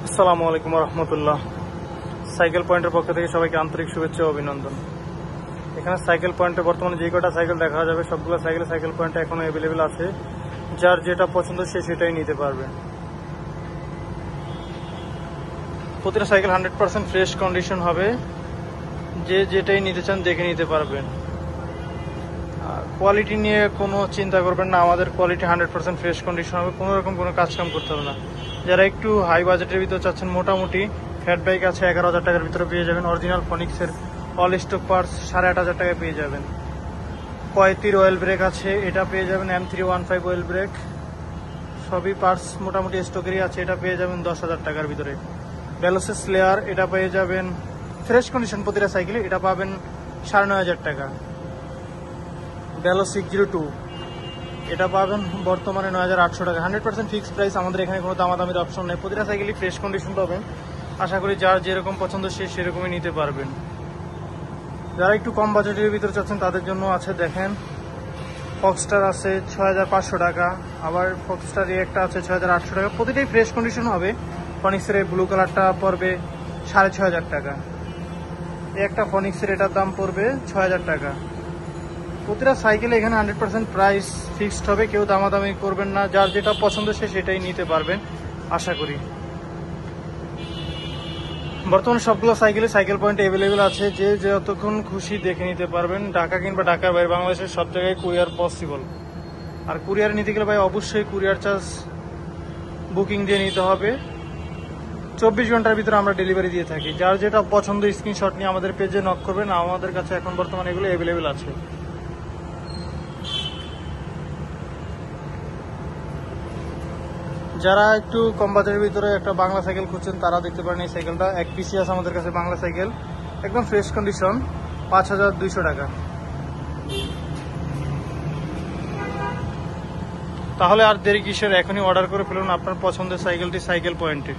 আসসালামু আলাইকুম রহমতুল্লাহ। সাইকেল পয়েন্টের পক্ষ থেকে সবাইকে আন্তরিক শুভেচ্ছা ও অভিনন্দন। এখানে সাইকেল পয়েন্টে বর্তমানে যে কটা সাইকেল দেখা যাবে সবগুলো সাইকেল পয়েন্টে এখনো অ্যাভেলেবেল আছে। যার যেটা পছন্দ সে সেটাই নিতে পারবে। প্রতিটা সাইকেল 100% ফ্রেশ কন্ডিশন হবে। যে যেটাই নিতে চান দেখে নিতে পারবেন। কোয়ালিটি নিয়ে কোনো চিন্তা করবেন না, আমাদের কোয়ালিটি 100% ফ্রেশ কন্ডিশন হবে। কোনো রকম কোনো কাজকাম করতে হবে না। যারা একটু হাই বাজেটের ভিতরে চাচ্ছেন, মোটামুটি ফ্যাট বাইক আছে 11,000 টাকার ভিতরে পেয়ে যাবেন। অরিজিনাল ফনিক্সের অল স্টক পার্টস 8,500 টাকায় পেয়ে যাবেন। কয়েতির অয়েল ব্রেক আছে, এটা পেয়ে যাবেন। M315 অয়েল ব্রেক, সবই পার্টস মোটামুটি স্টকেরই আছে, এটা পেয়ে যাবেন 10,000 টাকার ভিতরে। ভেলোসিস স্লেয়ার, এটা পেয়ে যাবেন ফ্রেশ কন্ডিশন প্রতিটা সাইকেলে, এটা পাবেন 9,500 টাকা। ভেলো 602, এটা পাবেন বর্তমানে 9,800 টাকা। 100% ফিক্সড প্রাইস, আমাদের এখানে কোনো দামাদামির অপশন নেই। প্রতিটা সাইকেলই ফ্রেশ কন্ডিশন পাবেন। আশা করি যার যেরকম পছন্দ সে সেরকমই নিতে পারবেন। যারা একটু কম বাজেটের ভিতরে চাচ্ছেন তাদের জন্য আছে, দেখেন ফক্সস্টার আছে 6,500 টাকা, আবার ফক্সস্টার একটা আছে 6,800 টাকা। প্রতিটাই ফ্রেশ কন্ডিশন হবে। ফনিক্সের ব্লু কালারটা পড়বে 6,500 টাকা। একটা ফনিক্সের এটার দাম পড়বে 6,000 টাকা। প্রতিটা সাইকেলে এখানে 100% প্রাইস ফিক্সড হবে, কেউ দামাদামি করবেন না। যার যেটা পছন্দ সে সেটাই নিতে পারবেন আশা করি। বর্তমানে সবগুলো সাইকেল পয়েন্টে অ্যাভেলেবেল আছে। যে যতক্ষণ খুশি দেখে নিতে পারবেন। ঢাকা কিংবা ঢাকার বাইরে বাংলাদেশের সব জায়গায় কুরিয়ার পসিবল। আর কুরিয়ার নিতে গেলে ভাই অবশ্যই কুরিয়ার চার্জ বুকিং দিয়ে নিতে হবে। 24 ঘন্টার ভিতরে আমরা ডেলিভারি দিয়ে থাকি। যার যেটা পছন্দ স্ক্রিনশট নিয়ে আমাদের পেজে নক করবেন। আমাদের কাছে এখন বর্তমানে এগুলো অ্যাভেলেবেল আছে। যারা একটু কম বাজারের ভিতরে একটা বাংলা সাইকেল খুঁজছেন তারা দেখতে পারেন এই সাইকেলটা। এক পিসি আছে আমাদের কাছে বাংলা সাইকেল, একদম ফ্রেশ কন্ডিশন, 5,200 টাকা। তাহলে আর দেরি কিসের, এখনই অর্ডার করে ফেলুন আপনার পছন্দের সাইকেলটি সাইকেল পয়েন্টে।